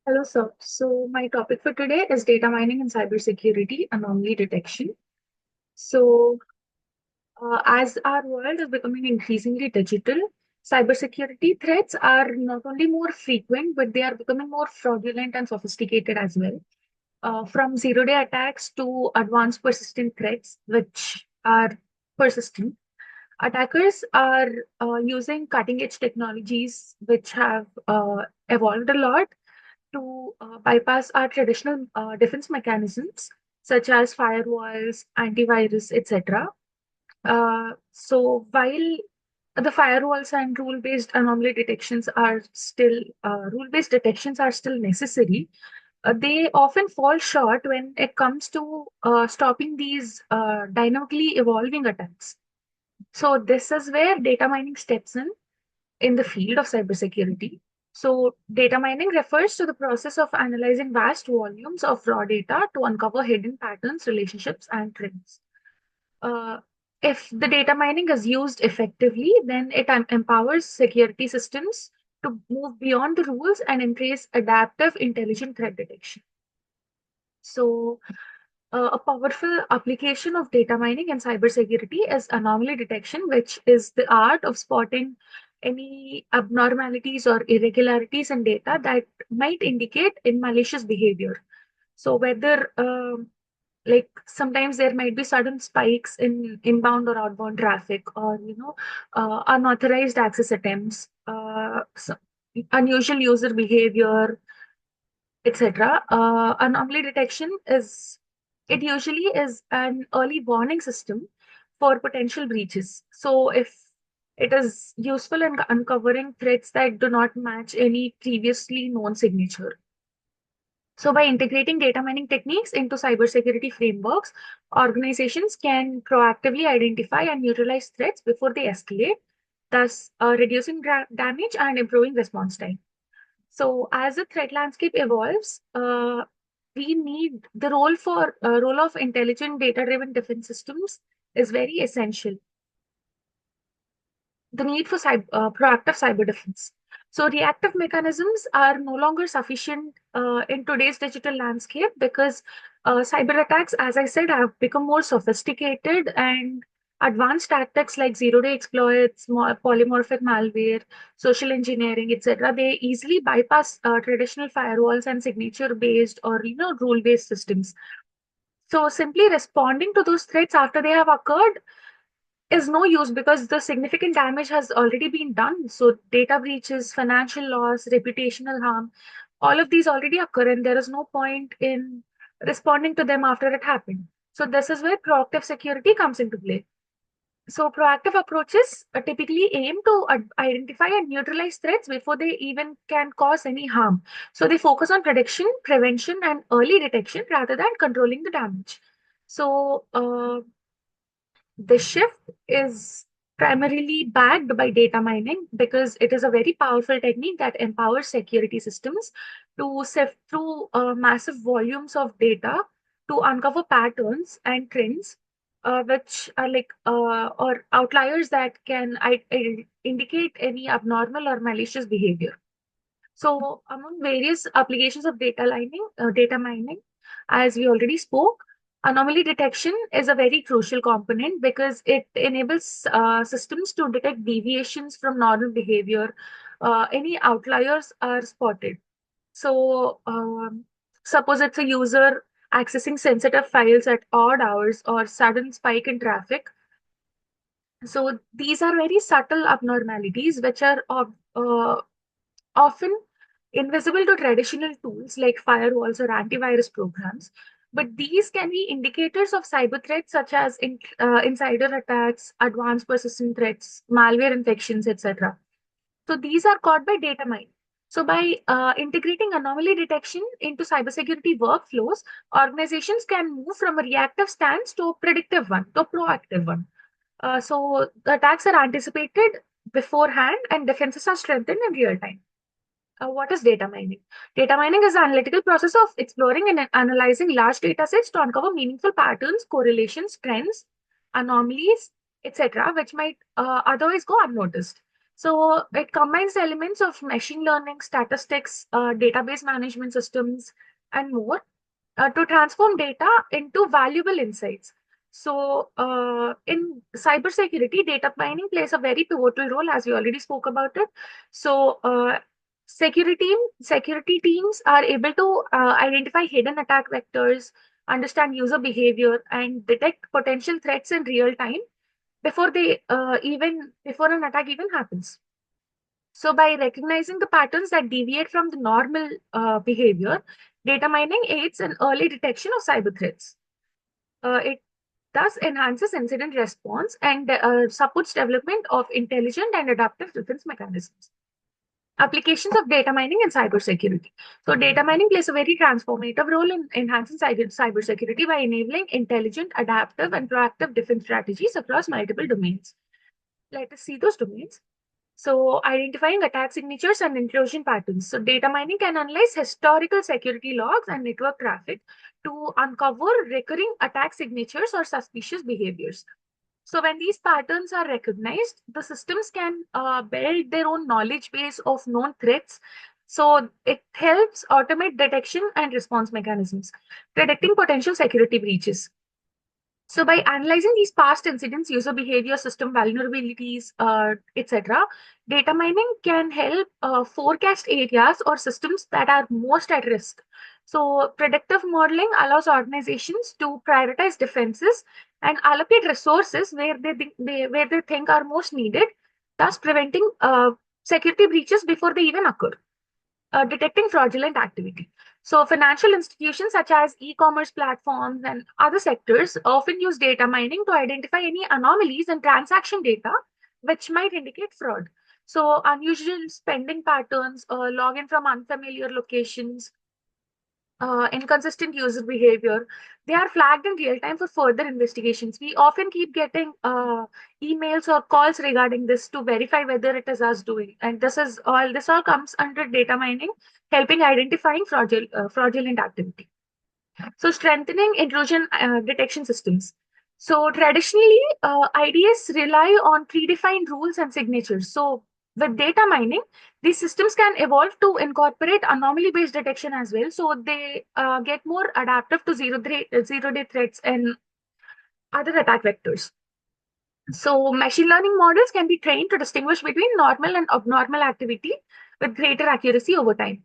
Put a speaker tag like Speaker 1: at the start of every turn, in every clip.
Speaker 1: Hello, sir. So, my topic for today is data mining and cybersecurity anomaly detection. So, as our world is becoming increasingly digital, cybersecurity threats are not only more frequent, but they are becoming more fraudulent and sophisticated as well. From zero-day attacks to advanced persistent threats, which are persistent, attackers are using cutting-edge technologies which have evolved a lot to bypass our traditional defense mechanisms such as firewalls, antivirus, etc. So while the firewalls and rule-based detections are still necessary, they often fall short when it comes to stopping these dynamically evolving attacks. So this is where data mining steps in the field of cybersecurity. So, data mining refers to the process of analyzing vast volumes of raw data to uncover hidden patterns, relationships, and trends. Uh, if the data mining is used effectively, then it empowers security systems to move beyond the rules and embrace adaptive, intelligent threat detection. So, a powerful application of data mining and cybersecurity is anomaly detection, which is the art of spotting any abnormalities or irregularities in data that might indicate in malicious behavior. So whether like sometimes there might be sudden spikes in inbound or outbound traffic, or unauthorized access attempts, unusual user behavior, etc. Anomaly detection is it usually is an early warning system for potential breaches. So if it is useful in uncovering threats that do not match any previously known signature. So by integrating data mining techniques into cybersecurity frameworks, organizations can proactively identify and neutralize threats before they escalate, thus reducing damage and improving response time. So as the threat landscape evolves, we need the role of intelligent data-driven defense systems is very essential. The need for proactive cyber defense. So reactive mechanisms are no longer sufficient in today's digital landscape because cyber attacks, as I said, have become more sophisticated, and advanced tactics like zero-day exploits, polymorphic malware, social engineering, etc. They easily bypass traditional firewalls and signature-based or rule-based systems. So simply responding to those threats after they have occurred is no use because the significant damage has already been done. So, data breaches, financial loss, reputational harm, all of these already occur, and there is no point in responding to them after it happened. So, this is where proactive security comes into play. So, proactive approaches typically aim to identify and neutralize threats before they even can cause any harm. So, they focus on prediction, prevention, and early detection rather than controlling the damage. So, the shift is primarily backed by data mining because it is a very powerful technique that empowers security systems to sift through massive volumes of data to uncover patterns and trends, which are or outliers that can indicate any abnormal or malicious behavior. So, among various applications of data mining, as we already spoke, anomaly detection is a very crucial component because it enables systems to detect deviations from normal behavior. Any outliers are spotted. So, suppose it's a user accessing sensitive files at odd hours or sudden spike in traffic. So, these are very subtle abnormalities which are often invisible to traditional tools like firewalls or antivirus programs. But these can be indicators of cyber threats such as insider attacks, advanced persistent threats, malware infections, etc. So these are caught by data mining. So by integrating anomaly detection into cybersecurity workflows, organizations can move from a reactive stance to a predictive one, to a proactive one. So the attacks are anticipated beforehand and defenses are strengthened in real time. What is data mining? Data mining is the analytical process of exploring and analyzing large data sets to uncover meaningful patterns, correlations, trends, anomalies, etc., which might otherwise go unnoticed. So it combines elements of machine learning, statistics, database management systems, and more to transform data into valuable insights. So, in cybersecurity, data mining plays a very pivotal role, as we already spoke about it. So, security teams are able to identify hidden attack vectors, understand user behavior, and detect potential threats in real time before an attack even happens. So, by recognizing the patterns that deviate from the normal behavior, data mining aids in early detection of cyber threats. It thus enhances incident response and supports development of intelligent and adaptive defense mechanisms. Applications of data mining in cybersecurity. So, data mining plays a very transformative role in enhancing cybersecurity by enabling intelligent, adaptive, and proactive defense strategies across multiple domains. Let us see those domains. So, identifying attack signatures and intrusion patterns. So, data mining can analyze historical security logs and network traffic to uncover recurring attack signatures or suspicious behaviors. So, when these patterns are recognized, the systems can build their own knowledge base of known threats. So, it helps automate detection and response mechanisms, predicting potential security breaches. So by analyzing these past incidents, user behavior, system vulnerabilities, etc., data mining can help forecast areas or systems that are most at risk. So predictive modeling allows organizations to prioritize defenses and allocate resources where they think are most needed, thus preventing security breaches before they even occur. Detecting fraudulent activity. So, financial institutions such as e commerce platforms and other sectors often use data mining to identify any anomalies in transaction data which might indicate fraud. So, unusual spending patterns, login from unfamiliar locations, inconsistent user behavior, they are flagged in real time for further investigations. We often keep getting emails or calls regarding this to verify whether it is us doing. And this all comes under data mining, helping identifying fraudulent activity. So strengthening intrusion detection systems. So traditionally, IDS rely on predefined rules and signatures. So with data mining, these systems can evolve to incorporate anomaly-based detection as well. So they get more adaptive to zero-day threats and other attack vectors. So machine learning models can be trained to distinguish between normal and abnormal activity with greater accuracy over time.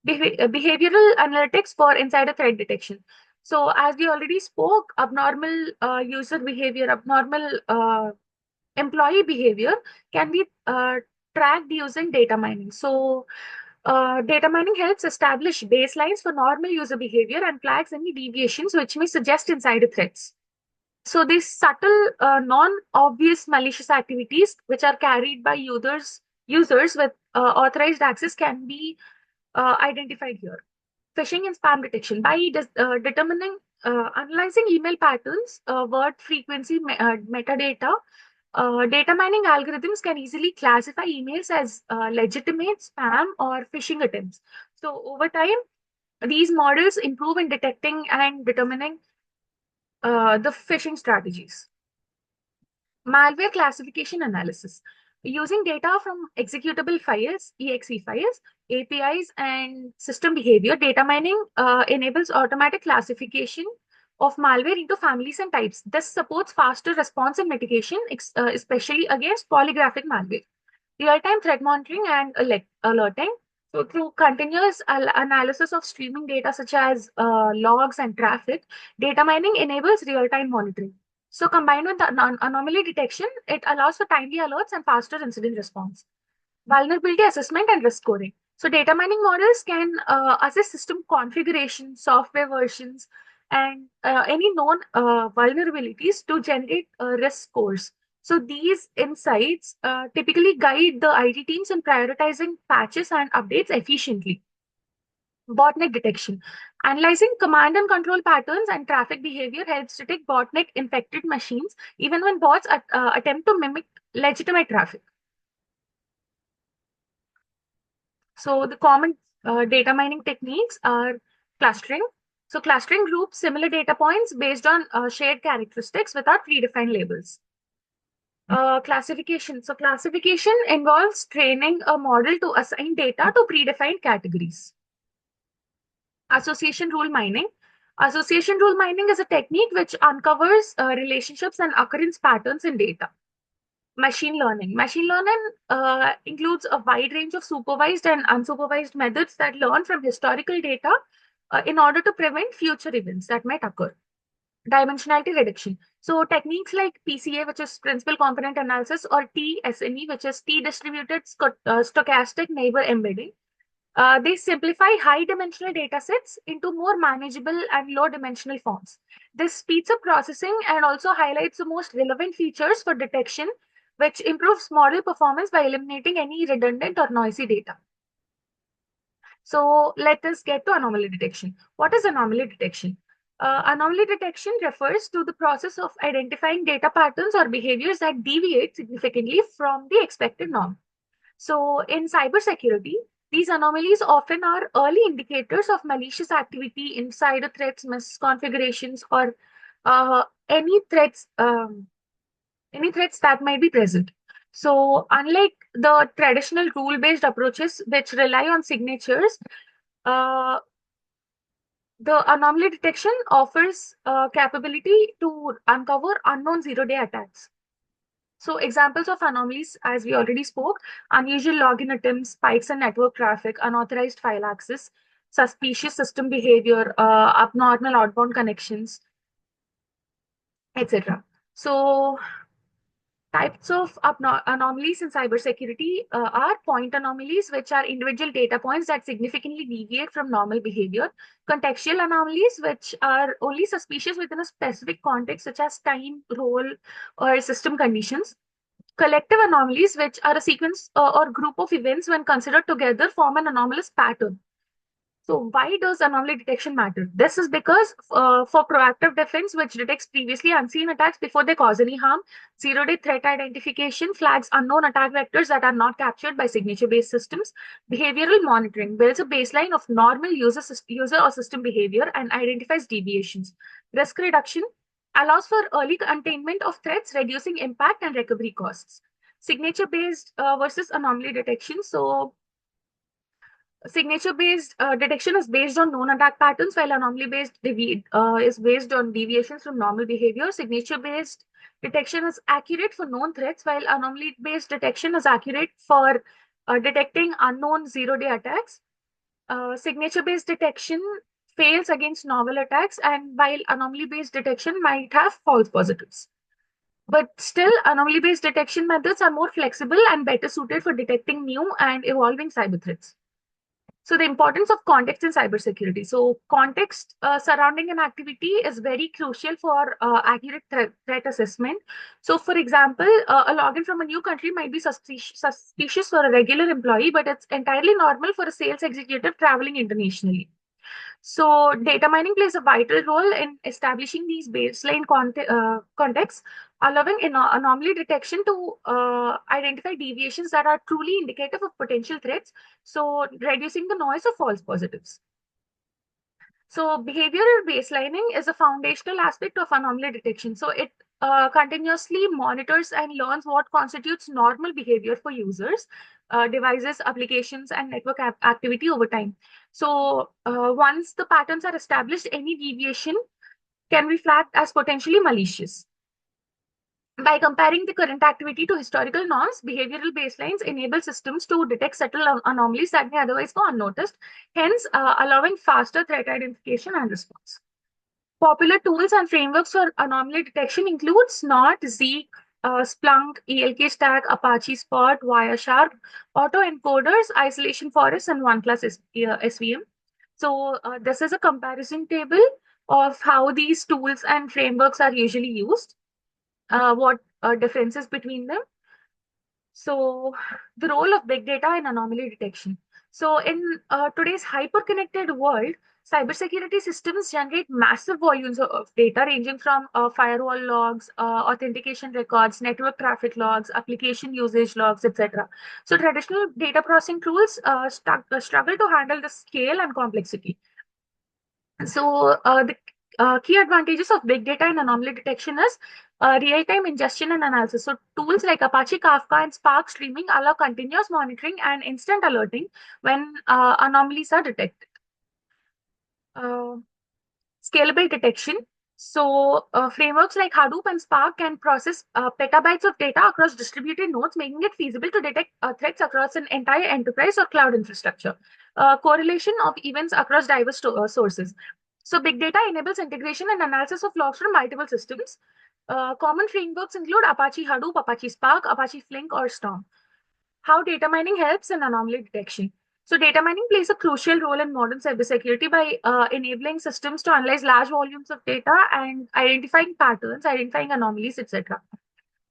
Speaker 1: Behavioral analytics for insider threat detection. So, as we already spoke, abnormal user behavior, abnormal employee behavior can be tracked using data mining. So, data mining helps establish baselines for normal user behavior and flags any deviations which may suggest insider threats. So, these subtle, non-obvious malicious activities, which are carried by users with authorized access, can be identified here. Phishing and spam detection by determining, analyzing email patterns, word frequency, metadata. Data mining algorithms can easily classify emails as legitimate spam or phishing attempts. So over time, these models improve in detecting and determining the phishing strategies. Malware classification analysis. Using data from executable files, exe files, APIs, and system behavior, data mining enables automatic classification of malware into families and types. This supports faster response and mitigation, especially against polygraphic malware. Real-time threat monitoring and alerting. So through continuous analysis of streaming data such as logs and traffic, data mining enables real-time monitoring. So combined with the anomaly detection, it allows for timely alerts and faster incident response. Vulnerability assessment and risk scoring. So data mining models can assess system configuration, software versions, and any known vulnerabilities to generate risk scores. So these insights typically guide the IT teams in prioritizing patches and updates efficiently. Botnet detection. Analyzing command and control patterns and traffic behavior helps detect botnet infected machines, even when bots attempt to mimic legitimate traffic. So the common data mining techniques are clustering. So clustering groups similar data points based on shared characteristics without predefined labels. Classification. So classification involves training a model to assign data to predefined categories. Association rule mining. Association rule mining is a technique which uncovers relationships and occurrence patterns in data. Machine learning. Machine learning includes a wide range of supervised and unsupervised methods that learn from historical data in order to prevent future events that might occur. Dimensionality reduction. So techniques like PCA, which is principal component analysis, or TSNE, which is T distributed stochastic neighbor embedding, they simplify high dimensional data sets into more manageable and low dimensional forms. This speeds up processing and also highlights the most relevant features for detection, which improves model performance by eliminating any redundant or noisy data. So let us get to anomaly detection. What is anomaly detection? Anomaly detection refers to the process of identifying data patterns or behaviors that deviate significantly from the expected norm. So in cybersecurity, these anomalies often are early indicators of malicious activity, insider threats, misconfigurations, or uh, any threats any threats that might be present. So unlike the traditional rule-based approaches which rely on signatures, uh, the anomaly detection offers capability to uncover unknown zero-day attacks. So examples of anomalies, as we already spoke, unusual login attempts, spikes in network traffic, unauthorized file access, suspicious system behavior, abnormal outbound connections, etc. So types of anomalies in cybersecurity are point anomalies, which are individual data points that significantly deviate from normal behavior. Contextual anomalies, which are only suspicious within a specific context, such as time, role, or system conditions. Collective anomalies, which are a sequence or group of events when considered together, form an anomalous pattern. So why does anomaly detection matter? This is because for proactive defense, which detects previously unseen attacks before they cause any harm, zero-day threat identification flags unknown attack vectors that are not captured by signature-based systems. Behavioral monitoring builds a baseline of normal user or system behavior and identifies deviations. Risk reduction allows for early containment of threats, reducing impact and recovery costs. Signature-based versus anomaly detection. So signature-based detection is based on known attack patterns, while anomaly-based is based on deviations from normal behavior. Signature-based detection is accurate for known threats, while anomaly-based detection is accurate for detecting unknown zero-day attacks. Signature-based detection fails against novel attacks, and while anomaly-based detection might have false positives. But still, anomaly-based detection methods are more flexible and better suited for detecting new and evolving cyber threats. So the importance of context in cybersecurity. So context surrounding an activity is very crucial for accurate threat assessment. So for example, a login from a new country might be suspicious for a regular employee, but it's entirely normal for a sales executive traveling internationally. So data mining plays a vital role in establishing these baseline contexts, allowing anomaly detection to identify deviations that are truly indicative of potential threats, so reducing the noise of false positives. So behavioral baselining is a foundational aspect of anomaly detection. So it continuously monitors and learns what constitutes normal behavior for users, devices, applications, and network activity over time. So once the patterns are established, any deviation can be flagged as potentially malicious. By comparing the current activity to historical norms, behavioral baselines enable systems to detect subtle anomalies that may otherwise go unnoticed, hence allowing faster threat identification and response. Popular tools and frameworks for anomaly detection include SNOT, Zeek, Splunk, ELK Stack, Apache Spot, Wireshark, autoencoders, isolation forests, and OneClass SVM. So this is a comparison table of how these tools and frameworks are usually used, what differences between them. So the role of big data in anomaly detection. So in today's hyper-connected world, cybersecurity systems generate massive volumes of data ranging from firewall logs, authentication records, network traffic logs, application usage logs, etc. So traditional data processing tools struggle to handle the scale and complexity. So the key advantages of big data and anomaly detection is real-time ingestion and analysis. So tools like Apache Kafka and Spark Streaming allow continuous monitoring and instant alerting when anomalies are detected. Uh, Scalable detection. So frameworks like Hadoop and Spark can process petabytes of data across distributed nodes, making it feasible to detect threats across an entire enterprise or cloud infrastructure. Correlation of events across diverse sources. So big data enables integration and analysis of logs from multiple systems. Common frameworks include Apache Hadoop, Apache Spark, Apache Flink, or Storm. How data mining helps in anomaly detection. So data mining plays a crucial role in modern cybersecurity by enabling systems to analyze large volumes of data and identifying patterns, identifying anomalies, etc.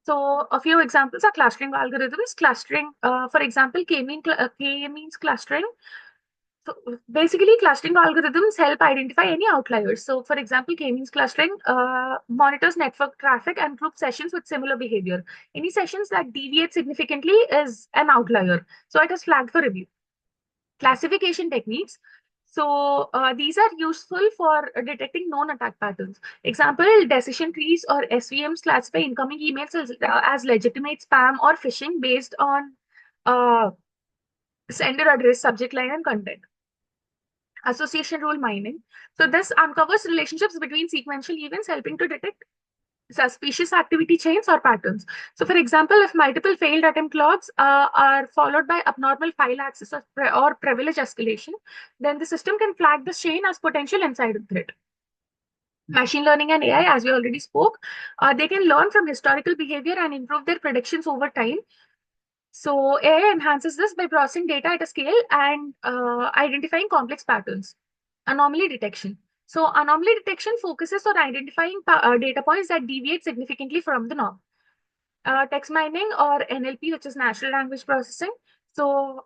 Speaker 1: So a few examples are clustering algorithms. Clustering, for example, K-means clustering. So basically, clustering algorithms help identify any outliers. So, for example, K-means clustering monitors network traffic and group sessions with similar behavior. Any sessions that deviate significantly is an outlier. So it is flagged for review. Classification techniques. So these are useful for detecting known attack patterns. Example, decision trees or SVMs classify incoming emails as legitimate spam or phishing based on uh, sender address, subject line, and content. Association rule mining. So this uncovers relationships between sequential events, helping to detect suspicious activity chains or patterns. So for example, if multiple failed attempt logs are followed by abnormal file access or privilege escalation, then the system can flag this chain as potential insider threat. Machine learning and AI, as we already spoke, they can learn from historical behavior and improve their predictions over time. So AI enhances this by processing data at a scale and identifying complex patterns. Anomaly detection. So anomaly detection focuses on identifying data points that deviate significantly from the norm. Text mining or NLP, which is natural language processing. So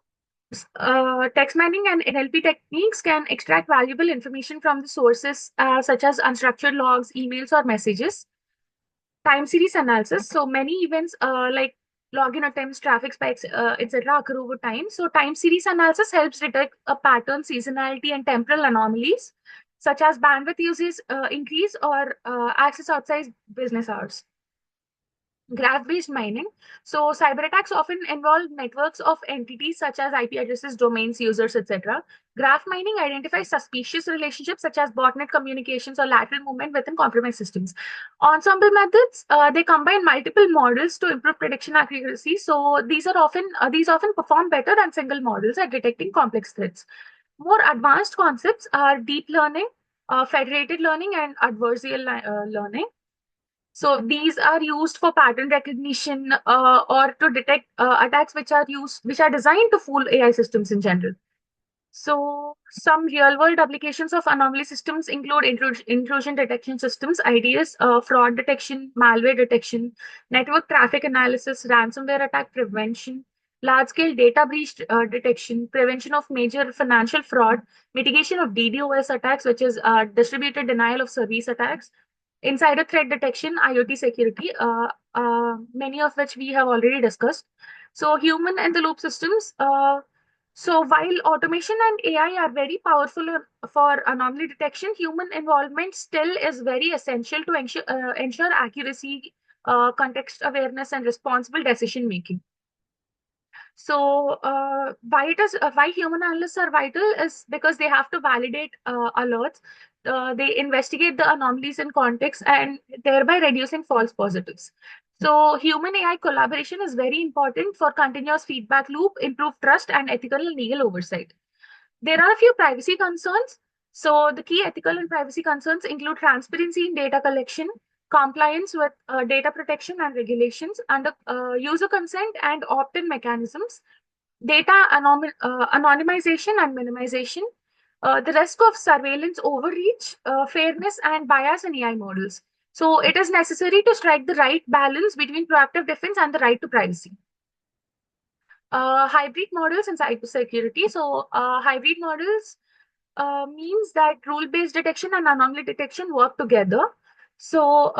Speaker 1: text mining and NLP techniques can extract valuable information from the sources such as unstructured logs, emails, or messages. Time series analysis. So many events like login attempts, traffic spikes, etc. occur over time. So time series analysis helps detect a pattern, seasonality, and temporal anomalies, such as bandwidth usage increase or access outside business hours. Graph-based mining. So cyber attacks often involve networks of entities such as IP addresses, domains, users, etc. Graph mining identifies suspicious relationships such as botnet communications or lateral movement within compromised systems. Ensemble methods, they combine multiple models to improve prediction accuracy. So these often perform better than single models at detecting complex threats. More advanced concepts are deep learning, federated learning, and adversarial learning. So these are used for pattern recognition or to detect attacks which are designed to fool AI systems in general. So some real-world applications of anomaly systems include intrusion detection systems, IDS, fraud detection, malware detection, network traffic analysis, ransomware attack prevention, large-scale data breach detection, prevention of major financial fraud, mitigation of DDoS attacks, which is distributed denial of service attacks, insider threat detection, IoT security, many of which we have already discussed. So human in the loop systems. So while automation and AI are very powerful for anomaly detection, human involvement still is very essential to ensure accuracy, context awareness, and responsible decision making. So why human analysts are vital is because they have to validate alerts. They investigate the anomalies in context and thereby reducing false positives. So human AI collaboration is very important for continuous feedback loop, improved trust, and ethical and legal oversight. There are a few privacy concerns. So the key ethical and privacy concerns include transparency in data collection, compliance with data protection and regulations, under user consent and opt-in mechanisms, data anonymization and minimization, the risk of surveillance overreach, fairness and bias in AI models. So it is necessary to strike the right balance between proactive defense and the right to privacy. Hybrid models and cybersecurity. So hybrid models means that rule-based detection and anomaly detection work together. So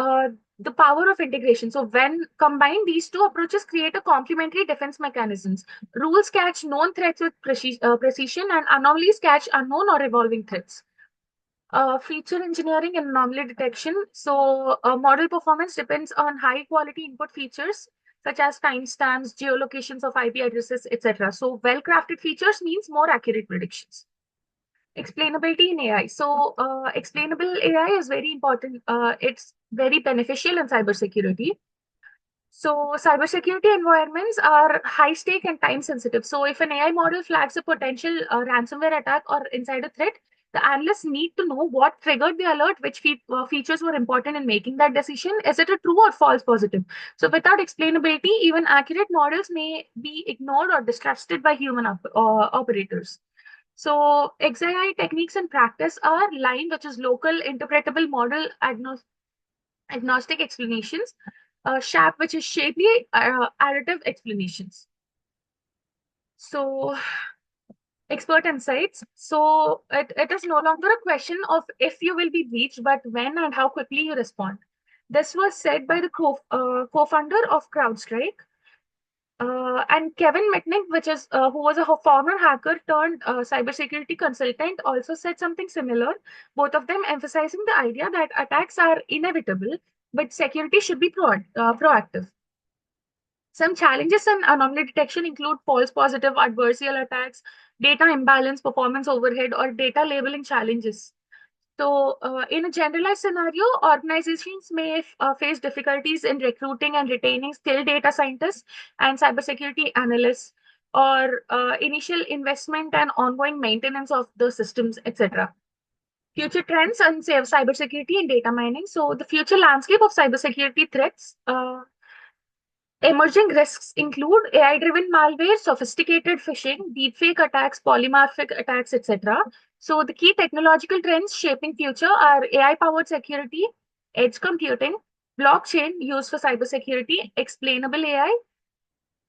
Speaker 1: the power of integration. So when combined, these two approaches create a complementary defense mechanisms. Rules catch known threats with precision, and anomalies catch unknown or evolving threats. Feature engineering and anomaly detection. So, model performance depends on high quality input features such as timestamps, geolocations of IP addresses, etc. So, well crafted features means more accurate predictions. Explainability in AI. So, explainable AI is very important. It's very beneficial in cybersecurity. So, cybersecurity environments are high stake and time sensitive. So, if an AI model flags a potential ransomware attack or insider threat, the analysts need to know what triggered the alert, which features were important in making that decision. Is it a true or false positive? So, without explainability, even accurate models may be ignored or distrusted by human operators. So, XAI techniques in practice are LINE, which is local interpretable model agnostic explanations, SHAP, which is shapely additive explanations. So, expert insights. So, it is no longer a question of if you will be breached, but when and how quickly you respond. This was said by the co-founder of CrowdStrike. And Kevin Mitnick, which is who was a former hacker turned cybersecurity consultant, also said something similar. Both of them emphasizing the idea that attacks are inevitable, but security should be proactive. Some challenges in anomaly detection include false positive adversarial attacks, data imbalance, performance overhead, or data labeling challenges. So, in a generalized scenario, organizations may face difficulties in recruiting and retaining skilled data scientists and cybersecurity analysts, or initial investment and ongoing maintenance of the systems, etc. Future trends on cybersecurity and data mining. So, the future landscape of cybersecurity threats. Emerging risks include AI-driven malware, sophisticated phishing, deepfake attacks, polymorphic attacks, etc. So the key technological trends shaping future are AI-powered security, edge computing, blockchain used for cybersecurity, explainable AI.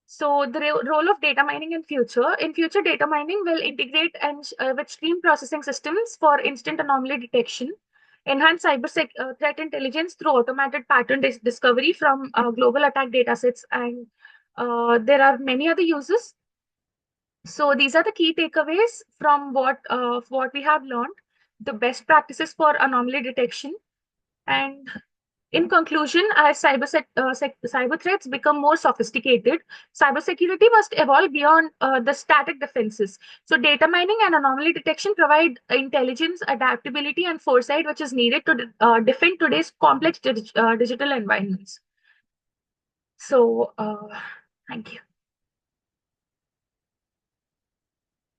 Speaker 1: So the role of data mining in future data mining will integrate and with stream processing systems for instant anomaly detection, enhance threat intelligence through automated pattern discovery from global attack datasets, and there are many other uses. So these are the key takeaways from what we have learned, the best practices for anomaly detection. And in conclusion, as cyber threats become more sophisticated, cybersecurity must evolve beyond the static defenses. So, data mining and anomaly detection provide intelligence, adaptability, and foresight, which is needed to defend today's complex digital environments. So, thank you.